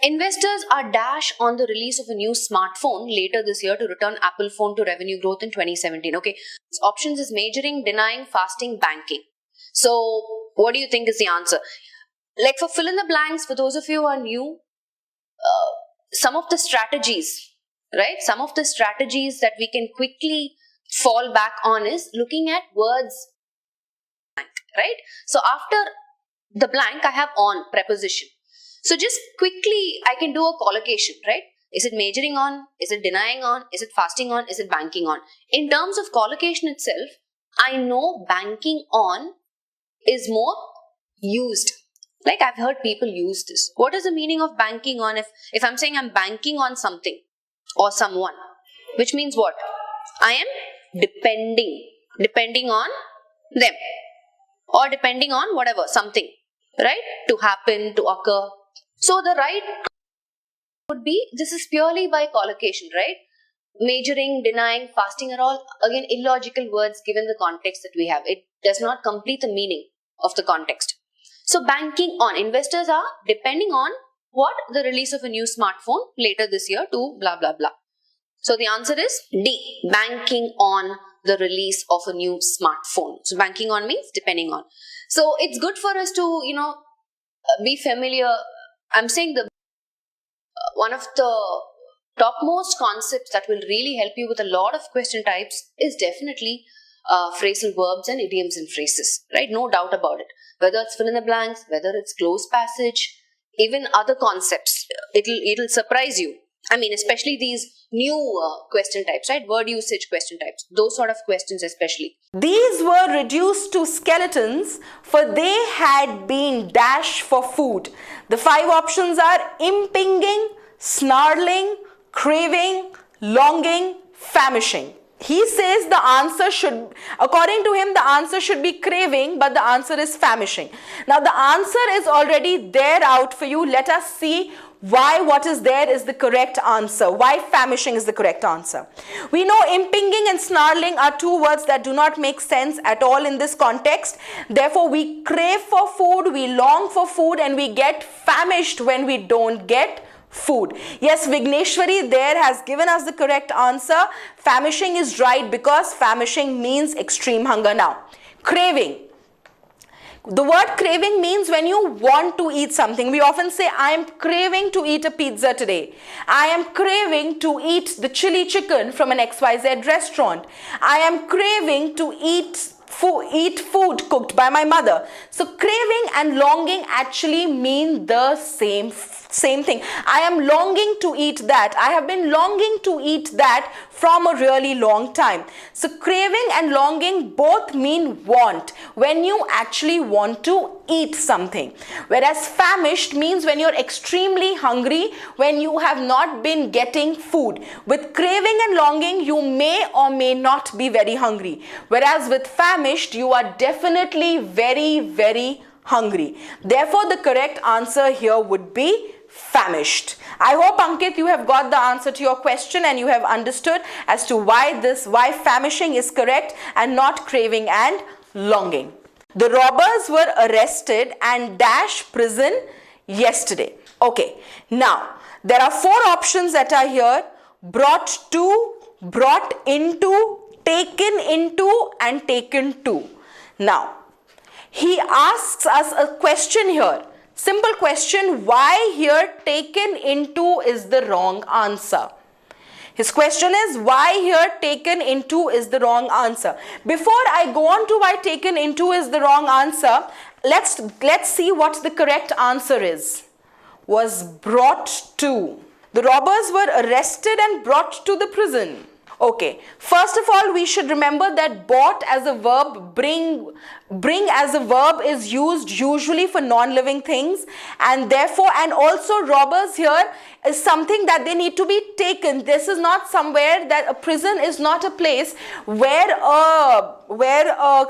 Investors are dash on the release of a new smartphone later this year to return Apple phone to revenue growth in 2017. Okay, options is majoring, denying, fasting, banking. So what do you think is the answer? Like for fill in the blanks, for those of you who are new, some of the strategies, right? Some of the strategies that we can quickly fall back on is looking at words, right? So after the blank, I have on preposition. So just quickly, I can do a collocation, right? Is it majoring on? Is it denying on? Is it fasting on? Is it banking on? In terms of collocation itself, I know banking on is more used. Like I've heard people use this. What is the meaning of banking on? If I'm saying I'm banking on something or someone, which means what? I am depending on them or depending on whatever, something, right? To happen, to occur. So the right would be, this is purely by collocation, right? Majoring, denying, fasting are all, again, illogical words given the context that we have. It does not complete the meaning of the context. So banking on, investors are depending on what? The release of a new smartphone later this year to blah, blah, blah. So the answer is D, banking on the release of a new smartphone. So banking on means depending on. So it's good for us to, be familiar. I'm saying one of the topmost concepts that will really help you with a lot of question types is definitely phrasal verbs and idioms and phrases, right? No doubt about it. Whether it's fill in the blanks, whether it's closed passage, even other concepts, it'll surprise you. I mean, especially these new question types, right? Word usage question types, those sort of questions especially. These were reduced to skeletons, for they had been dash for food. The 5 options are impinging, snarling, craving, longing, famishing. He says the answer should, according to him, the answer should be craving, but the answer is famishing. Now the answer is already there out for you. Let us see why what is there is the correct answer. Why famishing is the correct answer. We know impinging and snarling are 2 words that do not make sense at all in this context. Therefore, we crave for food, we long for food, and we get famished when we don't get food. Yes, Vigneshwari there has given us the correct answer. Famishing is right because famishing means extreme hunger. Now, craving. The word craving means when you want to eat something. We often say, I am craving to eat a pizza today. I am craving to eat the chili chicken from an XYZ restaurant. I am craving to eat food cooked by my mother. So craving and longing actually mean the same thing. I am longing to eat that. I have been longing to eat that from a really long time. So craving and longing both mean want, when you actually want to eat something. Whereas famished means when you're extremely hungry, when you have not been getting food. With craving and longing, you may or may not be very hungry. Whereas with famished, you are definitely very, very hungry. Therefore, the correct answer here would be famished. I hope, Ankit, you have got the answer to your question and you have understood as to why famishing is correct and not craving and longing. The robbers were arrested and dash prison yesterday. Okay, now there are 4 options that are here: brought to, brought into, taken into, and taken to. Now, he asks us a question here. Simple question, why here taken into is the wrong answer? His question is, why here taken into is the wrong answer? Before I go on to why taken into is the wrong answer, let's see what the correct answer is. Was brought to. The robbers were arrested and brought to the prison. Okay, first of all, we should remember that bought as a verb, bring as a verb is used usually for non-living things, and therefore, and also robbers here is something that they need to be taken. This is not somewhere that a prison is not a place where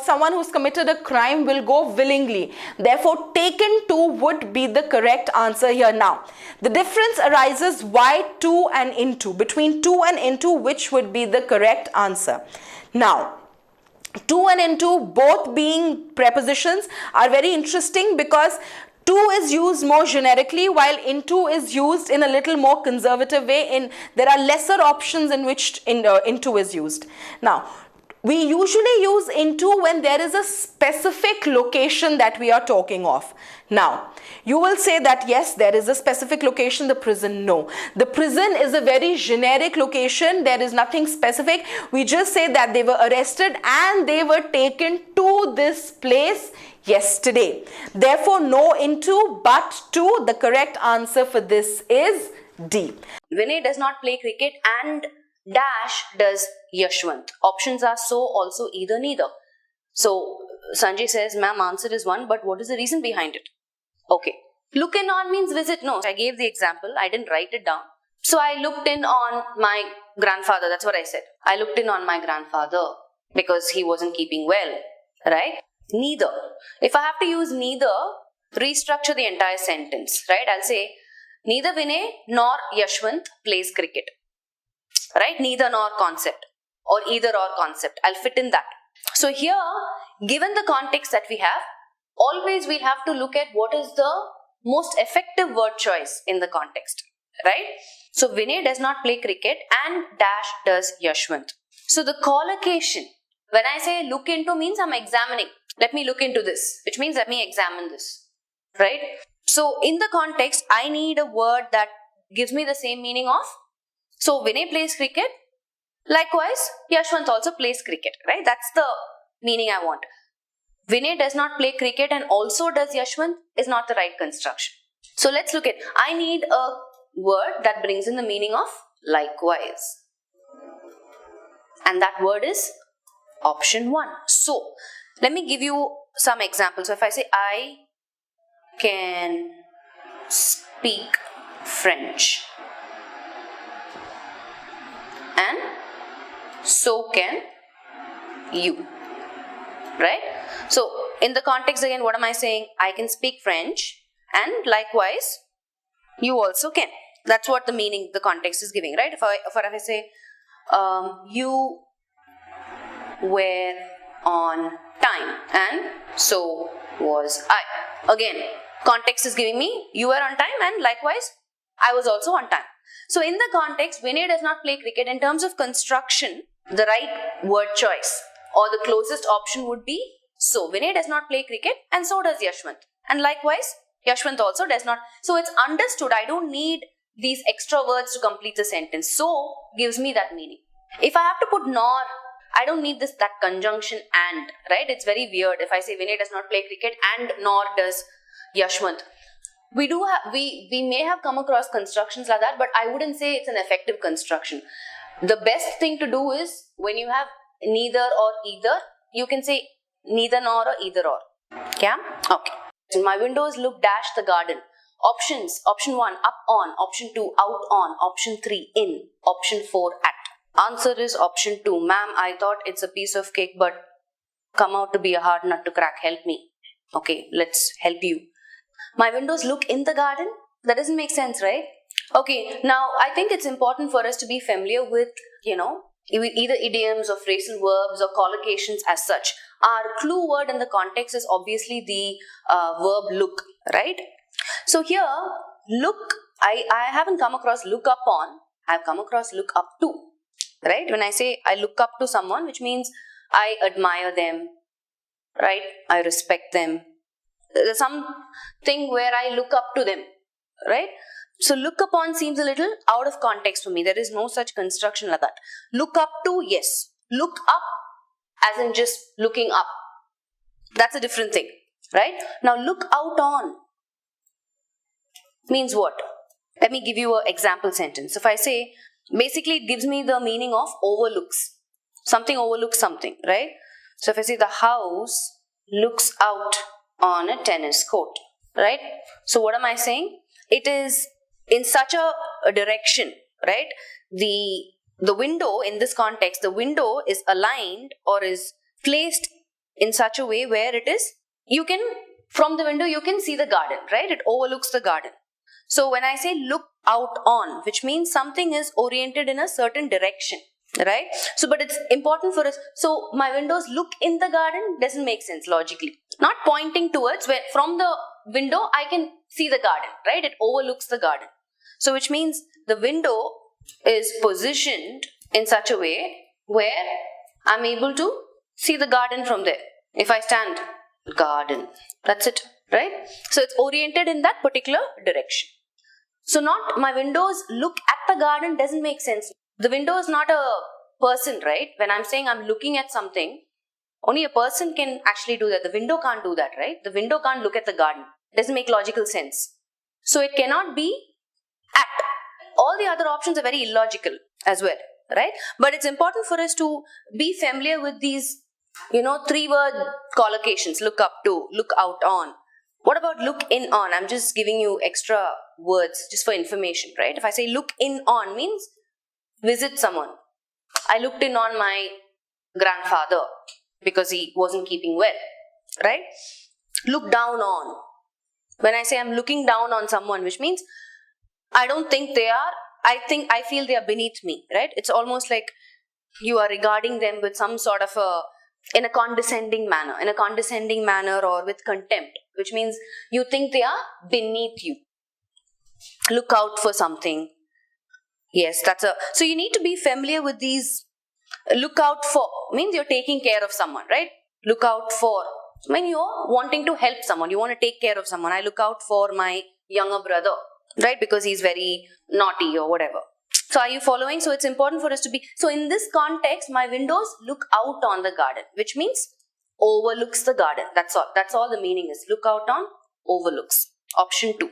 someone who's committed a crime will go willingly. Therefore, taken to would be the correct answer here. Now, the difference arises why to and into. Between to and into, which would be the correct answer? Now, to and into, both being prepositions, are very interesting because To is used more generically, while into is used in a little more conservative way. There are lesser options in which into is used. Now, we usually use into when there is a specific location that we are talking of. Now, you will say that yes, there is a specific location, the prison. No. The prison is a very generic location. There is nothing specific. We just say that they were arrested and they were taken to this place yesterday. Therefore, no into but to. The correct answer for this is D. Vinay does not play cricket and dash does Yashwant. Options are so, also, either, neither. So Sanjay says, ma'am, answer is 1, but what is the reason behind it? Okay. Look in on means visit. No, I gave the example. I didn't write it down. So I looked in on my grandfather. That's what I said. I looked in on my grandfather because he wasn't keeping well. Right? Neither. If I have to use neither, restructure the entire sentence. Right? I'll say, neither Vinay nor Yashwant plays cricket. Right? Neither nor concept. Or either or concept. I'll fit in that. So here, given the context that we have, always we'll have to look at what is the most effective word choice in the context. Right? So Vinay does not play cricket and dash does Yashwant. So the collocation, when I say look into means I'm examining. Let me look into this, which means let me examine this. Right? So in the context, I need a word that gives me the same meaning of. So Vinay plays cricket. Likewise, Yashwant also plays cricket. Right? That's the meaning I want. Vinay does not play cricket and also does Yashwant is not the right construction. So let's look at, I need a word that brings in the meaning of likewise. And that word is option 1. So, let me give you some examples. So if I say, I can speak French. And so can you. Right? So, in the context again, what am I saying? I can speak French and likewise, you also can. That's what the meaning, the context is giving, right? If I say, you were on time and so was I. Again, context is giving me, you were on time and likewise, I was also on time. So, in the context, Vinay does not play cricket. In terms of construction, the right word choice or the closest option would be so. Vinay does not play cricket and so does Yashwant. And likewise, Yashwant also does not. So it's understood. I don't need these extra words to complete the sentence. So gives me that meaning. If I have to put nor, I don't need that conjunction and, right? It's very weird if I say Vinay does not play cricket and nor does Yashwant. We may have come across constructions like that, but I wouldn't say it's an effective construction. The best thing to do is when you have neither or either, you can say neither nor or either or. Yeah? Okay. So my windows look dash the garden. Options. Option 1, up on. Option 2, out on. Option 3, in. Option 4, at. Answer is option 2. Ma'am, I thought it's a piece of cake, but come out to be a hard nut to crack. Help me. Okay, let's help you. My windows look in the garden? That doesn't make sense, right? Okay, now I think it's important for us to be familiar with, either idioms or phrasal verbs or collocations as such. Our clue word in the context is obviously the verb look, right? So here, look, I haven't come across look up on, I've come across look up to, right? When I say I look up to someone, which means I admire them, right? I respect them. There's something where I look up to them, right? So look upon seems a little out of context for me. There is no such construction like that. Look up to, yes. Look up as in just looking up. That's a different thing, right? Now look out on means what? Let me give you an example sentence. If I say, basically it gives me the meaning of overlooks. Something overlooks something, right? So if I say the house looks out on a tennis court, right? So what am I saying? It is in such a direction, right? The window in this context, the window is aligned or is placed in such a way where it is, from the window you can see the garden, right? It overlooks the garden. So when I say look out on, which means something is oriented in a certain direction, right? So, but it's important for us. So my windows look in the garden doesn't make sense logically. Not pointing towards where from the window, I can see the garden, right? It overlooks the garden. So which means the window is positioned in such a way where I'm able to see the garden from there. If I stand, garden, that's it, right? So it's oriented in that particular direction. So not my windows look at the garden doesn't make sense. The window is not a person, right? When I'm saying I'm looking at something, only a person can actually do that. The window can't do that, right? The window can't look at the garden. It doesn't make logical sense. So it cannot be at. All the other options are very illogical as well, right? But it's important for us to be familiar with these, 3-word collocations. Look up to, look out on. What about look in on? I'm just giving you extra words just for information, right? If I say look in on means visit someone. I looked in on my grandfather because he wasn't keeping well, right? Look down on. When I say I'm looking down on someone, which means I don't think they are, I feel they are beneath me, right? It's almost like you are regarding them with some sort of in a condescending manner or with contempt, which means you think they are beneath you. Look out for something. Yes, so you need to be familiar with these. Look out for means you're taking care of someone, right? Look out for, when you're wanting to help someone, you want to take care of someone. I look out for my younger brother, right? Because he's very naughty or whatever. So are you following? So it's important for us to be, so in this context, my windows look out on the garden, which means overlooks the garden. That's all the meaning is. Look out on, overlooks. Option 2.